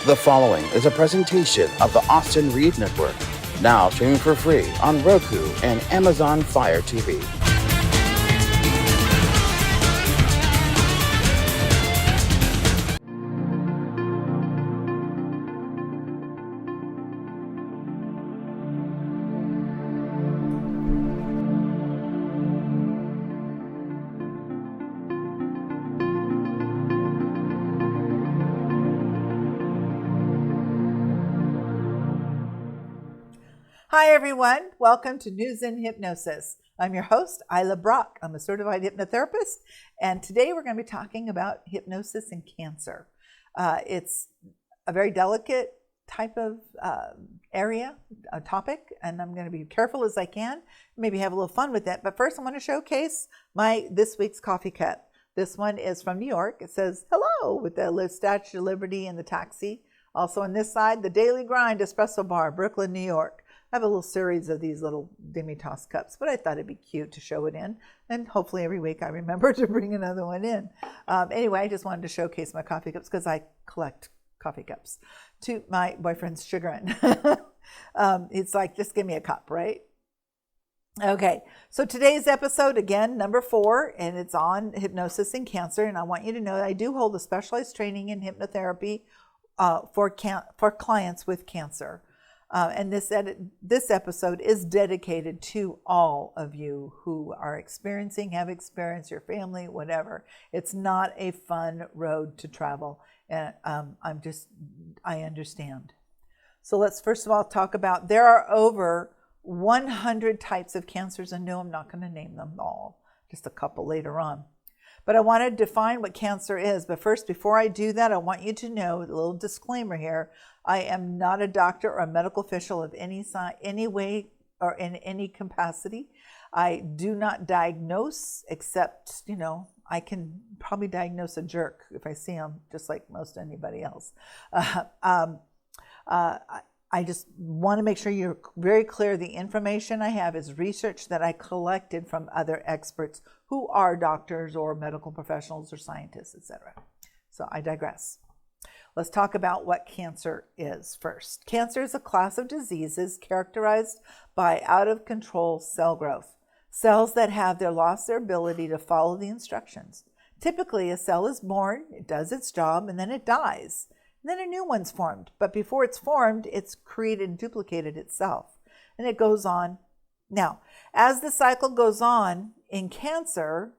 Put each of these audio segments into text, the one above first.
The following is a presentation of the Austin Reed Network, now streaming for free on Roku and Amazon Fire TV. Hi everyone, welcome to News in Hypnosis. I'm your host, Isla Brock. I'm a certified hypnotherapist, and today we're going to be talking about hypnosis and cancer. It's a very delicate type of topic, and I'm going to be careful as I can, maybe have a little fun with it. But first I want to showcase this week's coffee cup. This one is from New York. It says hello with the Statue of Liberty and the taxi. Also on this side, the Daily Grind Espresso Bar, Brooklyn, New York. I have a little series of these little demi-tasse cups, but I thought it'd be cute to show it in. And hopefully every week I remember to bring another one in. Anyway, I just wanted to showcase my coffee cups because I collect coffee cups to my boyfriend's chagrin. It's like, just give me a cup, right? Okay, so today's episode, again, number 4, and it's on hypnosis and cancer. And I want you to know that I do hold a specialized training in hypnotherapy for clients with cancer. And this episode is dedicated to all of you who are have experienced, your family, whatever. It's not a fun road to travel. And I understand. So let's first of all talk about, there are over 100 types of cancers. And no, I'm not going to name them all, just a couple later on. But I want to define what cancer is. But first, before I do that, I want you to know, a little disclaimer here, I am not a doctor or a medical official of any way or in any capacity. I do not diagnose, except, I can probably diagnose a jerk if I see him, just like most anybody else. I just want to make sure you're very clear. The information I have is research that I collected from other experts who are doctors or medical professionals or scientists, etc. So I digress. Let's talk about what cancer is first. Cancer is a class of diseases characterized by out-of-control cell growth. Cells that have lost their ability to follow the instructions. Typically, a cell is born, it does its job, and then it dies. And then a new one's formed. But before it's formed, it's created and duplicated itself. And it goes on. Now, as the cycle goes on in cancer,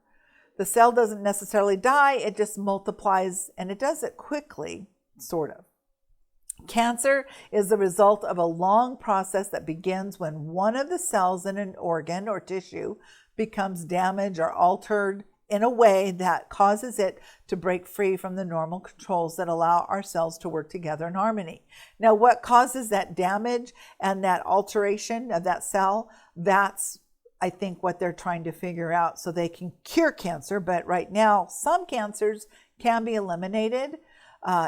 the cell doesn't necessarily die, it just multiplies, and it does it quickly. Sort of. Cancer is the result of a long process that begins when one of the cells in an organ or tissue becomes damaged or altered in a way that causes it to break free from the normal controls that allow our cells to work together in harmony. Now, what causes that damage and that alteration of that cell? That's, I think, what they're trying to figure out so they can cure cancer. But right now, some cancers can be eliminated.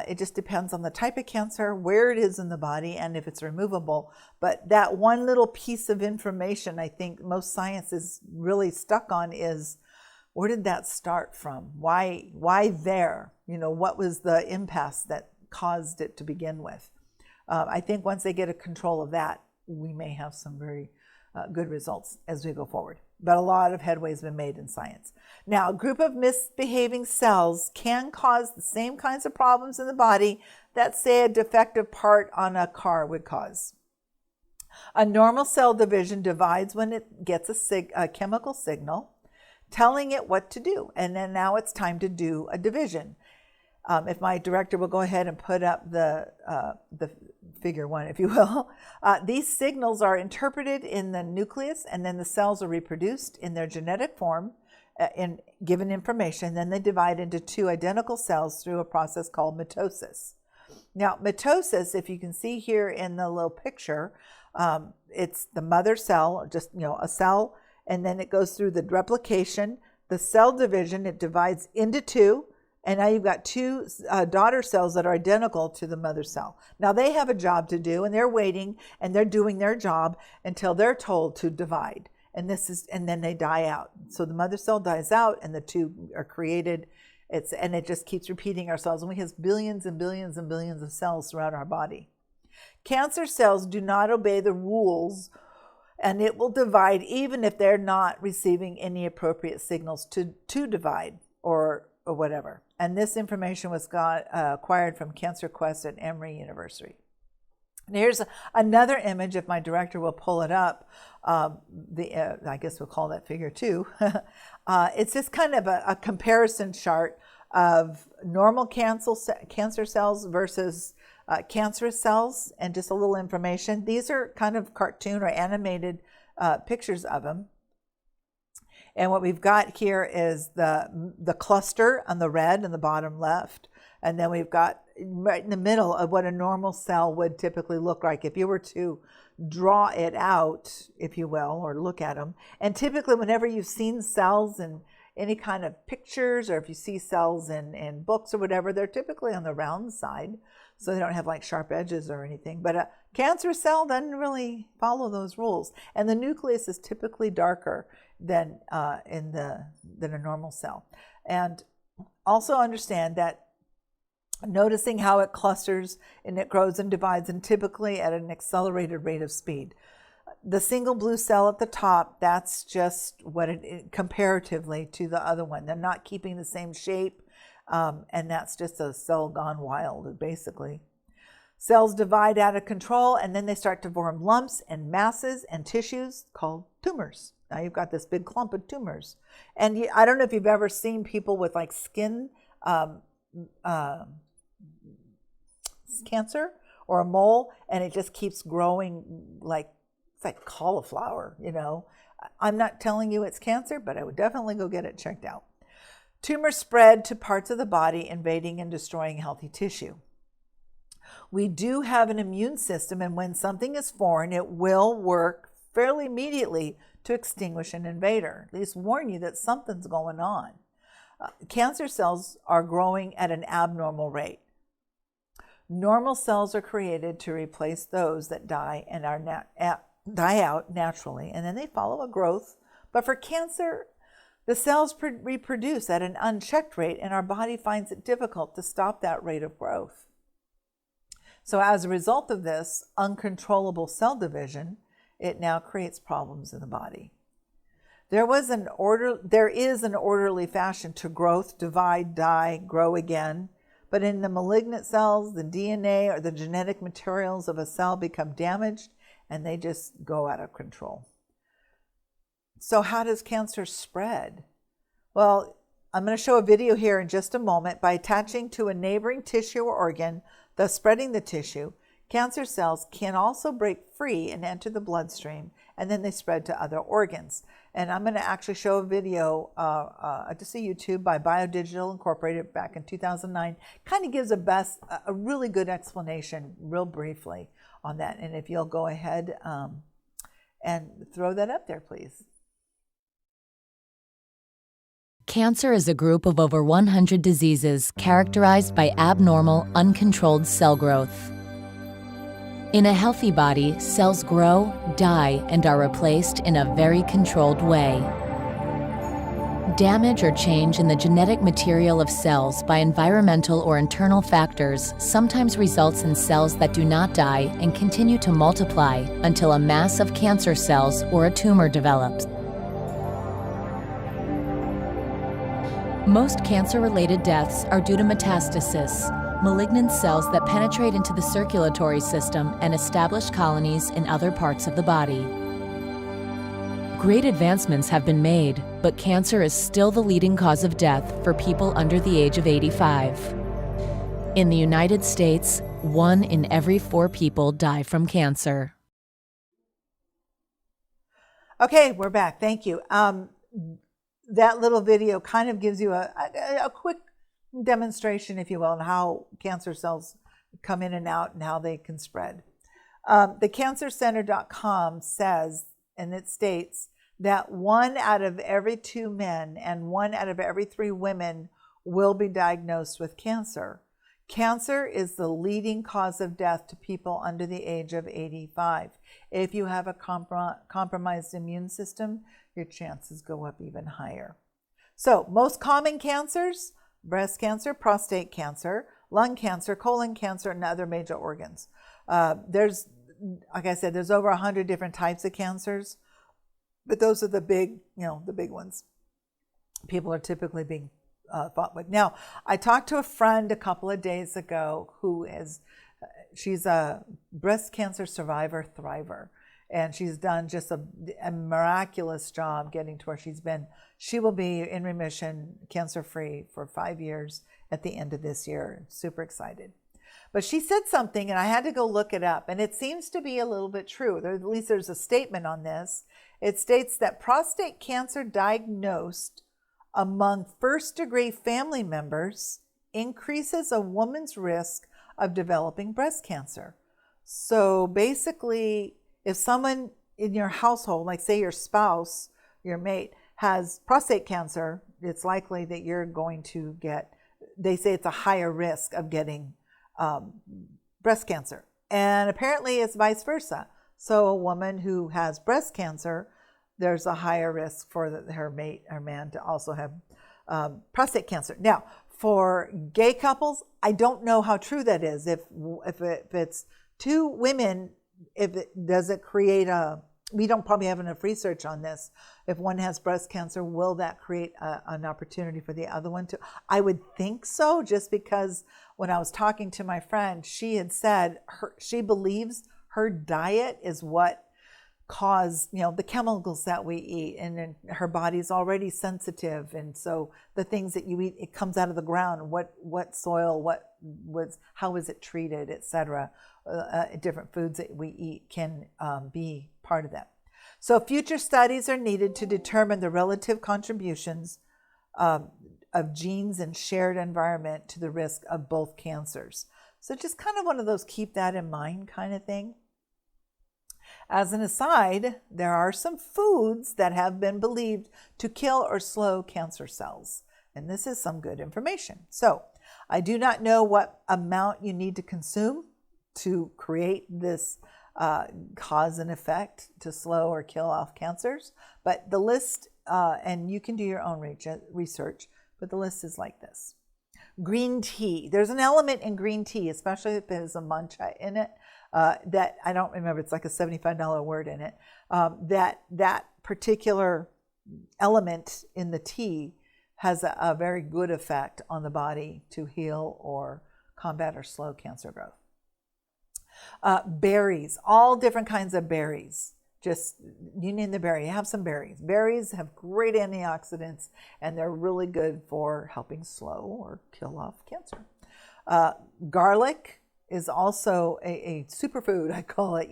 It just depends on the type of cancer, where it is in the body, and if it's removable. But that one little piece of information I think most science is really stuck on is, where did that start from? Why there? What was the impasse that caused it to begin with? I think once they get a control of that, we may have some very good results as we go forward. But a lot of headway has been made in science. Now, a group of misbehaving cells can cause the same kinds of problems in the body that, say, a defective part on a car would cause. A normal cell division divides when it gets a chemical signal telling it what to do. And then now it's time to do a division. If my director will go ahead and put up the figure 1, if you will. These signals are interpreted in the nucleus, and then the cells are reproduced in their genetic form in given information. Then they divide into 2 identical cells through a process called mitosis. Now, mitosis, if you can see here in the little picture, it's the mother cell, just a cell, and then it goes through the replication, the cell division, it divides into 2. And now you've got 2 daughter cells that are identical to the mother cell. Now they have a job to do, and they're waiting, and they're doing their job until they're told to divide. And then they die out. So the mother cell dies out, and the 2 are created And it just keeps repeating ourselves, and we have billions and billions and billions of cells throughout our body. Cancer cells do not obey the rules, and it will divide even if they're not receiving any appropriate signals to divide or whatever. And this information was acquired from Cancer Quest at Emory University. And here's another image, if my director will pull it up. I guess we'll call that figure 2. It's just kind of a comparison chart of normal cancer cells versus cancerous cells, and just a little information. These are kind of cartoon or animated pictures of them. And what we've got here is the cluster on the red in the bottom left. And then we've got right in the middle of what a normal cell would typically look like if you were to draw it out, if you will, or look at them. And typically whenever you've seen cells in any kind of pictures, or if you see cells in books or whatever, they're typically on the round side, so they don't have like sharp edges or anything. But a cancer cell doesn't really follow those rules. And the nucleus is typically darker than a normal cell. And also understand that noticing how it clusters and it grows and divides, and typically at an accelerated rate of speed. The single blue cell at the top, that's just what it comparatively to the other one. They're not keeping the same shape, and that's just a cell gone wild, basically. Cells divide out of control, and then they start to form lumps and masses and tissues called tumors. Now you've got this big clump of tumors. And I don't know if you've ever seen people with like skin cancer or a mole, and it just keeps growing like it's like cauliflower, you know. I'm not telling you it's cancer, but I would definitely go get it checked out. Tumors spread to parts of the body, invading and destroying healthy tissue. We do have an immune system, and when something is foreign, it will work fairly immediately to extinguish an invader, at least warn you that something's going on. Cancer cells are growing at an abnormal rate. Normal cells are created to replace those that die and die out naturally, and then they follow a growth. But for cancer, the cells reproduce at an unchecked rate, and our body finds it difficult to stop that rate of growth. So as a result of this uncontrollable cell division, it now creates problems in the body. There is an orderly fashion to growth, divide, die, grow again. But in the malignant cells, the DNA or the genetic materials of a cell become damaged, and they just go out of control. So how does cancer spread? Well, I'm going to show a video here in just a moment. By attaching to a neighboring tissue or organ, thus spreading the tissue, cancer cells can also break free and enter the bloodstream, and then they spread to other organs. And I'm going to actually show a video, just a YouTube by Biodigital Incorporated back in 2009. Kind of gives a really good explanation, real briefly, on that. And if you'll go ahead and throw that up there, please. Cancer is a group of over 100 diseases characterized by abnormal, uncontrolled cell growth. In a healthy body, cells grow, die, and are replaced in a very controlled way. Damage or change in the genetic material of cells by environmental or internal factors sometimes results in cells that do not die and continue to multiply until a mass of cancer cells or a tumor develops. Most cancer-related deaths are due to metastasis, malignant cells that penetrate into the circulatory system and establish colonies in other parts of the body. Great advancements have been made, but cancer is still the leading cause of death for people under the age of 85. In the United States, 1 in every 4 people die from cancer. Okay, we're back. Thank you. That little video kind of gives you a quick demonstration, if you will, on how cancer cells come in and out and how they can spread. The cancercenter.com says, and it states, that 1 out of every 2 men and 1 out of every 3 women will be diagnosed with cancer. Cancer is the leading cause of death to people under the age of 85. If you have a compromised immune system, your chances go up even higher. So most common cancers, breast cancer, prostate cancer, lung cancer, colon cancer, and other major organs. There's, like I said, there's over 100 different types of cancers, but those are the big, the big ones people are typically being fought with. Now, I talked to a friend a couple of days ago she's a breast cancer survivor thriver, and she's done just a miraculous job getting to where she will be in remission, cancer-free for 5 years at the end of this year. Super excited. But she said something, and I had to go look it up, and it seems to be a little bit true. At least there's a statement on this. It states that prostate cancer diagnosed among first-degree family members increases a woman's risk of developing breast cancer. So basically, if someone in your household, like say your spouse, your mate, has prostate cancer, it's likely that you're going to get, they say it's a higher risk of getting breast cancer. And apparently it's vice versa. So a woman who has breast cancer, there's a higher risk for her mate or man to also have prostate cancer. Now, for gay couples, I don't know how true that is. If it's two women, does it create we don't probably have enough research on this. If one has breast cancer, will that create an opportunity for the other one to? I would think so, just because when I was talking to my friend, she had said she believes her diet is what cause the chemicals that we eat, and then her body's already sensitive, and so the things that you eat, it comes out of the ground, what soil, how is it treated, etc. Different foods that we eat can be part of that. So future studies are needed to determine the relative contributions of genes and shared environment to the risk of both cancers. So just kind of one of those keep that in mind kind of thing. As an aside, there are some foods that have been believed to kill or slow cancer cells. And this is some good information. So I do not know what amount you need to consume to create this cause and effect to slow or kill off cancers. But the list, and you can do your own research, but the list is like this. Green tea. There's an element in green tea, especially if there's a mancha in it, that I don't remember, it's like a $75 word in it, that particular element in the tea has a very good effect on the body to heal or combat or slow cancer growth. Berries, all different kinds of berries. Just, you name the berry, have some berries. Berries have great antioxidants, and they're really good for helping slow or kill off cancer. Garlic is also a superfood, I call it,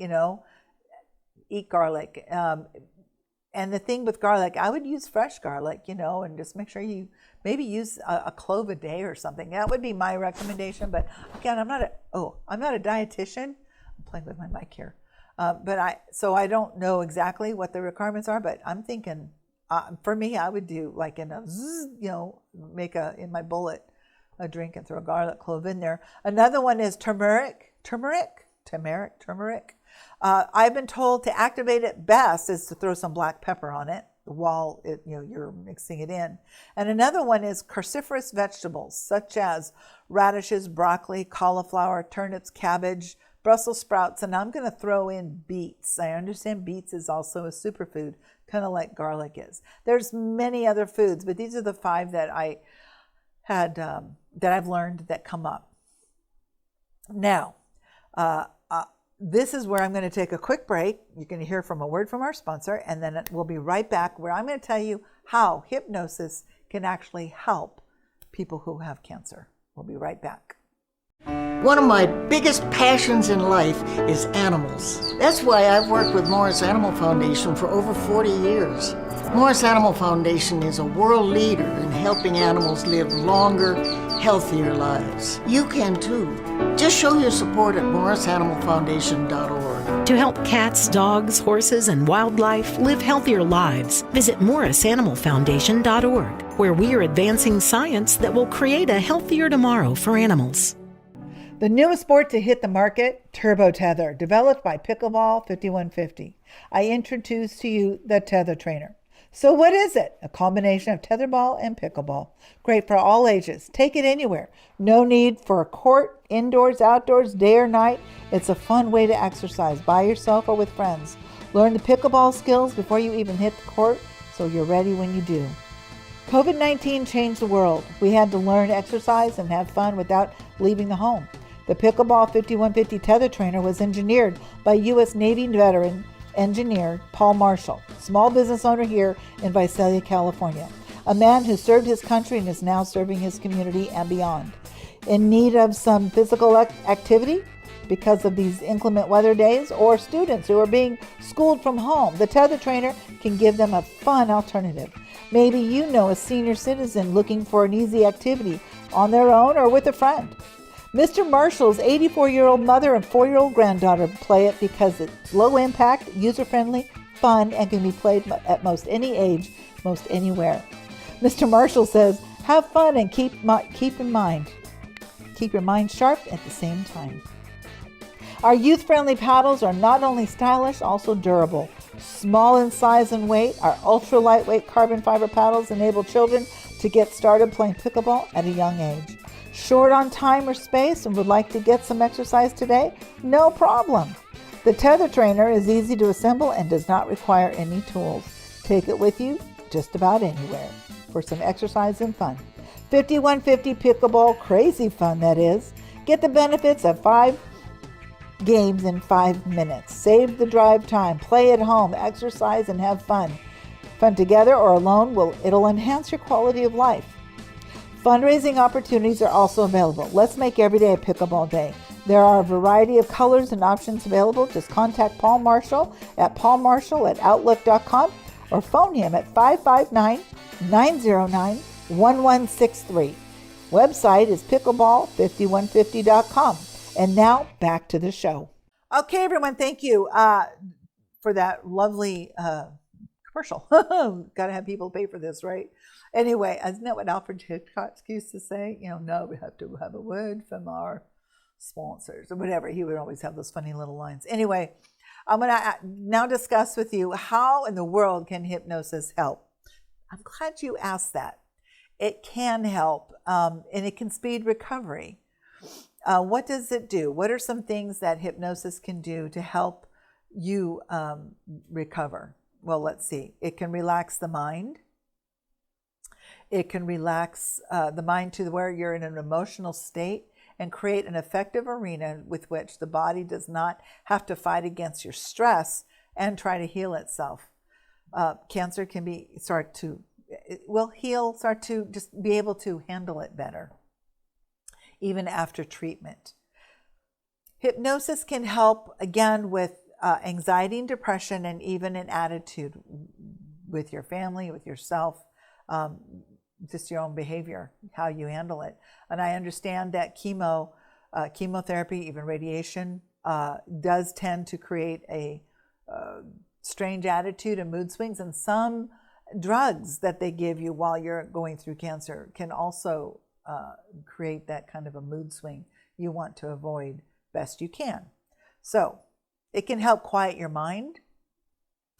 eat garlic. And the thing with garlic, I would use fresh garlic, and just make sure you maybe use a clove a day or something. That would be my recommendation. But again, I'm not a dietitian. I'm playing with my mic here. So I don't know exactly what the requirements are, but I'm thinking, for me, I would do like in in my bullet, a drink and throw a garlic clove in there. Another one is turmeric. I've been told to activate it best is to throw some black pepper on it while you're mixing it in. And another one is cruciferous vegetables such as radishes, broccoli, cauliflower, turnips, cabbage, Brussels sprouts, and I'm going to throw in beets. I understand beets is also a superfood, kind of like garlic is. There's many other foods, but these are the 5 that I had that I've learned that come up. Now, this is where I'm going to take a quick break. You're going to hear from a word from our sponsor, and then we'll be right back where I'm going to tell you how hypnosis can actually help people who have cancer. We'll be right back. One of my biggest passions in life is animals. That's why I've worked with Morris Animal Foundation for over 40 years. Morris Animal Foundation is a world leader in helping animals live longer, healthier lives. You can too. Just show your support at morrisanimalfoundation.org. To help cats, dogs, horses, and wildlife live healthier lives, visit morrisanimalfoundation.org, where we are advancing science that will create a healthier tomorrow for animals. The newest sport to hit the market, Turbo Tether, developed by Pickleball 5150. I introduce to you the Tether Trainer. So what is it? A combination of tetherball and pickleball. Great for all ages. Take it anywhere. No need for a court, indoors, outdoors, day or night. It's a fun way to exercise by yourself or with friends. Learn the pickleball skills before you even hit the court so you're ready when you do. COVID-19 changed the world. We had to learn, exercise, and have fun without leaving the home. The Pickleball 5150 tether trainer was engineered by U.S. Navy veteran engineer Paul Marshall, small business owner here in Visalia, California. A man who served his country and is now serving his community and beyond. In need of some physical activity because of these inclement weather days, or students who are being schooled from home, the tether trainer can give them a fun alternative. Maybe you know a senior citizen looking for an easy activity on their own or with a friend. Mr. Marshall's 84-year-old mother and 4-year-old granddaughter play it because it's low impact, user-friendly, fun, and can be played at most any age, most anywhere. Mr. Marshall says, have fun and keep your mind sharp at the same time. Our youth-friendly paddles are not only stylish, also durable. Small in size and weight, our ultra-lightweight carbon fiber paddles enable children to get started playing pickleball at a young age. Short on time or space and would like to get some exercise today? No problem. The tether trainer is easy to assemble and does not require any tools. Take it with you just about anywhere for some exercise and fun. 5150 pickleball, crazy fun that is. Get the benefits of 5 games in 5 minutes. Save the drive time, play at home, exercise, and have fun. Fun together or alone, it'll enhance your quality of life. Fundraising opportunities are also available. Let's make every day a pickleball day. There are a variety of colors and options available. Just contact Paul Marshall at paulmarshall@outlook.com or phone him at 559-909-1163. Website is pickleball5150.com. And now back to the show. Okay, everyone, thank you for that lovely commercial. Got to have people pay for this, right? Anyway, isn't that what Alfred Hitchcock used to say? No, we have to have a word from our sponsors or whatever. He would always have those funny little lines. Anyway, I'm going to now discuss with you how in the world can hypnosis help. I'm glad you asked that. It can help, and it can speed recovery. What does it do? What are some things that hypnosis can do to help you recover? Well, let's see. It can relax the mind. It can relax the mind to where you're in an emotional state and create an effective arena with which the body does not have to fight against your stress and try to heal itself. Cancer can start to just be able to handle it better, even after treatment. Hypnosis can help, again, with anxiety and depression, and even an attitude with your family, with yourself, just your own behavior, how you handle it. And I understand that chemotherapy, even radiation, does tend to create a strange attitude and mood swings, and some drugs that they give you while you're going through cancer can also create that kind of a mood swing you want to avoid best you can. So it can help quiet your mind,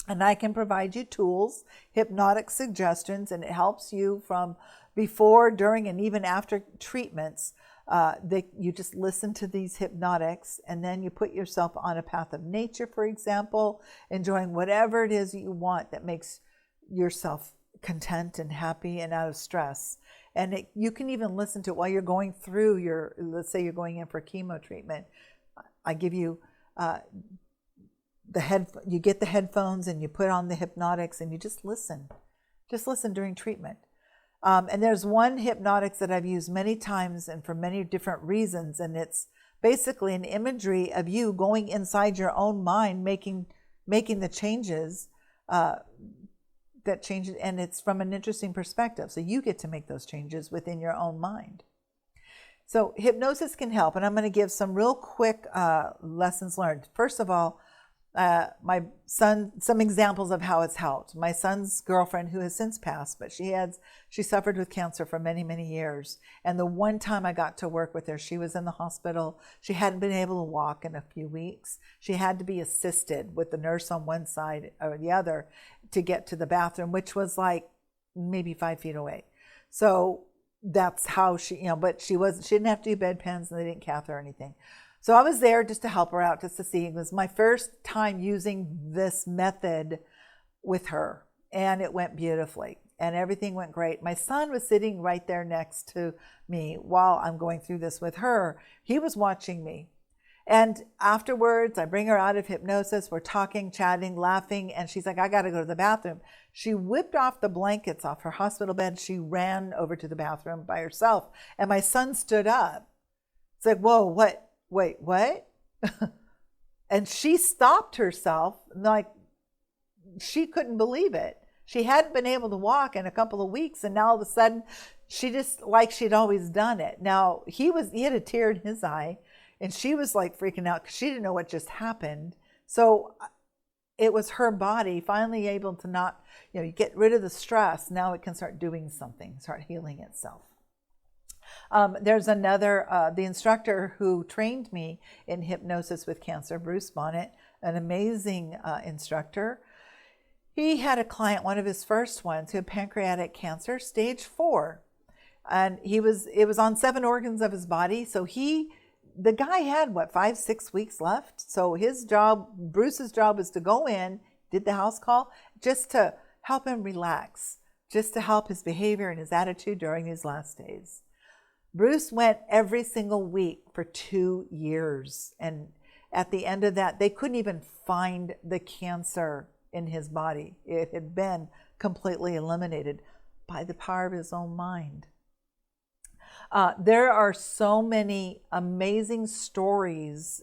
and I can provide you tools, hypnotic suggestions, and it helps you from before, during, and even after treatments. You just listen to these hypnotics, and then you put yourself on a path of nature, for example, enjoying whatever it is you want that makes yourself content and happy and out of stress. And you can even listen to it while you're going through let's say you're going in for chemo treatment. I give you you get the headphones and you put on the hypnotics and you just listen during treatment. And there's one hypnotics that I've used many times and for many different reasons, and it's basically an imagery of you going inside your own mind, making the changes and it's from an interesting perspective. So you get to make those changes within your own mind. So hypnosis can help, and I'm going to give some real quick lessons learned. First of all, some examples of how it's helped. My son's girlfriend, who has since passed, but she suffered with cancer for many, many years. And the one time I got to work with her, she was in the hospital. She hadn't been able to walk in a few weeks. She had to be assisted with the nurse on one side or the other to get to the bathroom, which was like maybe 5 feet away. So that's how she, but she didn't have to do bedpans, and they didn't cath her or anything. So I was there just to help her out, just to see. It was my first time using this method with her, and it went beautifully, and everything went great. My son was sitting right there next to me while I'm going through this with her. He was watching me. And afterwards, I bring her out of hypnosis. We're talking, chatting, laughing, and she's like, I got to go to the bathroom. She whipped off the blankets off her hospital bed. She ran over to the bathroom by herself, and my son stood up. It's like, whoa, what? Wait, what? And she stopped herself, like she couldn't believe it. She hadn't been able to walk in a couple of weeks, and now all of a sudden, she just, like she'd always done it. Now, he had a tear in his eye, and she was like freaking out because she didn't know what just happened. So it was her body finally able to not, you get rid of the stress. Now it can start doing something, start healing itself. There's another, the instructor who trained me in hypnosis with cancer, Bruce Bonnet, an amazing instructor. He had a client, one of his first ones, who had pancreatic cancer, stage 4. And it was on 7 organs of his body. So the guy had 5-6 weeks left. So Bruce's job was to go in, did the house call, just to help him relax, just to help his behavior and his attitude during these last days. Bruce went every single week for 2 years. And at the end of that, they couldn't even find the cancer in his body. It had been completely eliminated by the power of his own mind. There are so many amazing stories,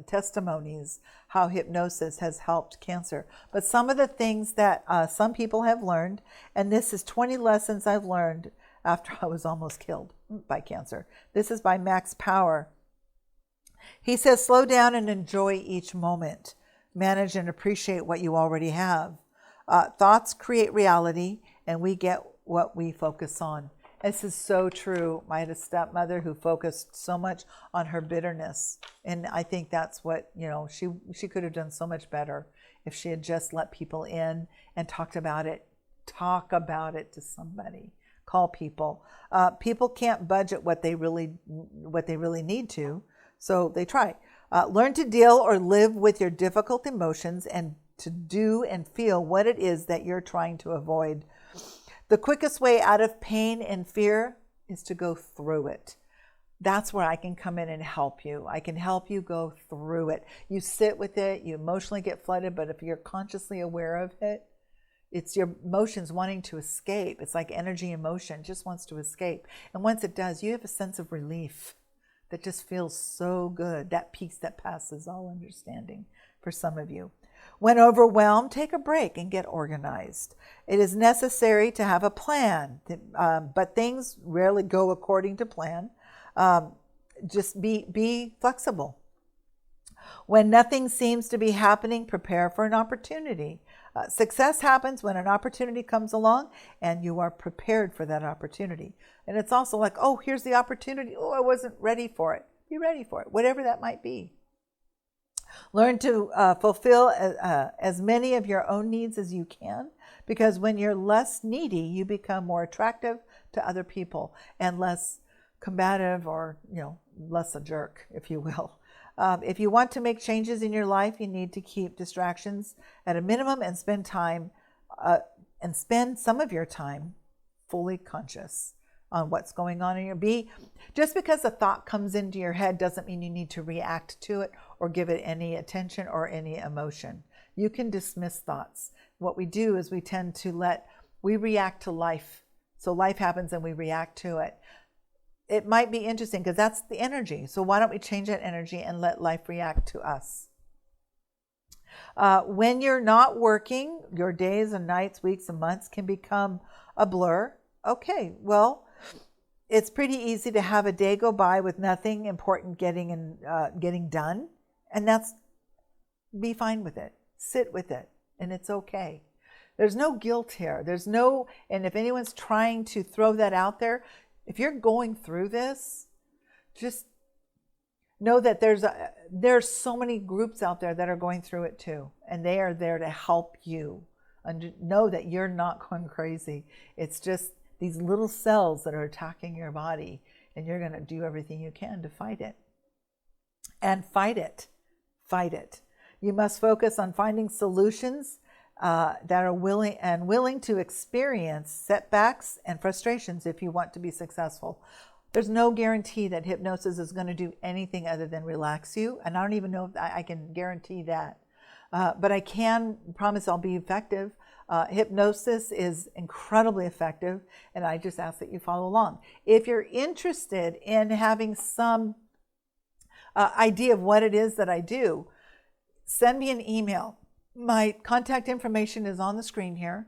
testimonies, how hypnosis has helped cancer. But some of the things that some people have learned, and this is 20 lessons I've learned after I was almost killed by cancer. This is by Max Power. He says, slow down and enjoy each moment. Manage and appreciate what you already have. Thoughts create reality, and we get what we focus on. This is so true. I had a stepmother who focused so much on her bitterness. And I think that's what, she could have done so much better if she had just let people in and talked about it. Talk about it to somebody. Call people. People can't budget what they really need to, so they try. Learn to deal or live with your difficult emotions and to do and feel what it is that you're trying to avoid. The quickest way out of pain and fear is to go through it. That's where I can come in and help you. I can help you go through it. You sit with it, you emotionally get flooded, but if you're consciously aware of it, it's your emotions wanting to escape. It's like energy in motion, just wants to escape. And once it does, you have a sense of relief that just feels so good, that peace that passes all understanding for some of you. When overwhelmed, take a break and get organized. It is necessary to have a plan, but things rarely go according to plan. Just be flexible. When nothing seems to be happening, prepare for an opportunity. Success happens when an opportunity comes along and you are prepared for that opportunity. And it's also like, oh, here's the opportunity. Oh, I wasn't ready for it. Be ready for it, whatever that might be. Learn to fulfill as many of your own needs as you can, because when you're less needy, you become more attractive to other people and less combative, or less a jerk, if you will. If you want to make changes in your life, you need to keep distractions at a minimum and spend some of your time fully conscious on what's going on in your just because a thought comes into your head doesn't mean you need to react to it or give it any attention or any emotion. You can dismiss thoughts. What we do is we tend to we react to life. So life happens and we react to it. It might be interesting because that's the energy. So why don't we change that energy and let life react to us? When you're not working, your days and nights, weeks and months can become a blur. Okay, well, it's pretty easy to have a day go by with nothing important getting done. And be fine with it. Sit with it. And it's okay. There's no guilt here. And if anyone's trying to throw that out there, if you're going through this, just know that there's so many groups out there that are going through it too, and they are there to help you know that you're not going crazy. It's just these little cells that are attacking your body, and you're going to do everything you can to fight it. And fight it. Fight it. You must focus on finding solutions that are willing to experience setbacks and frustrations if you want to be successful. There's no guarantee that hypnosis is going to do anything other than relax you, and I don't even know if I can guarantee that. But I can promise I'll be effective. Hypnosis is incredibly effective, and I just ask that you follow along. If you're interested in having some idea of what it is that I do, send me an email. My contact information is on the screen here.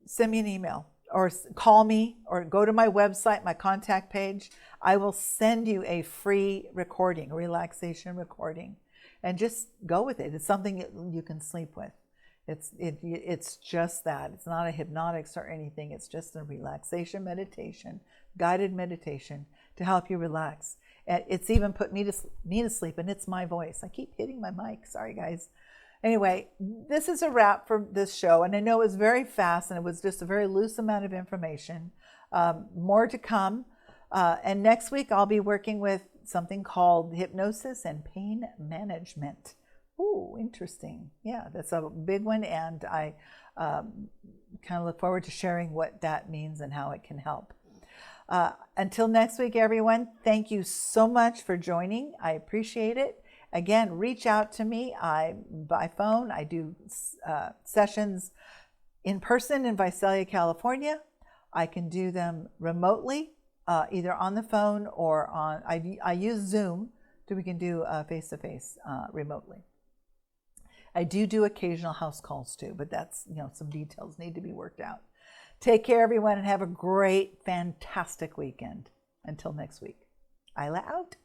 Send me an email or call me or go to my website, my contact page. I will send you a free recording, a relaxation recording, and just go with it. It's something you can sleep with. It's just that. It's not a hypnotics or anything. It's just a relaxation meditation, guided meditation to help you relax. And it's even put me to sleep, and it's my voice. I keep hitting my mic. Sorry, guys. Anyway, this is a wrap for this show, and I know it was very fast, and it was just a very loose amount of information. More to come. And next week, I'll be working with something called hypnosis and pain management. Ooh, interesting. Yeah, that's a big one, and I kind of look forward to sharing what that means and how it can help. Until next week, everyone, thank you so much for joining. I appreciate it. Again, reach out to me by phone. I do sessions in person in Visalia, California. I can do them remotely, either on the phone or on, I use Zoom, so we can do face-to-face remotely. I do occasional house calls too, but that's, some details need to be worked out. Take care, everyone, and have a great, fantastic weekend. Until next week. Isla out.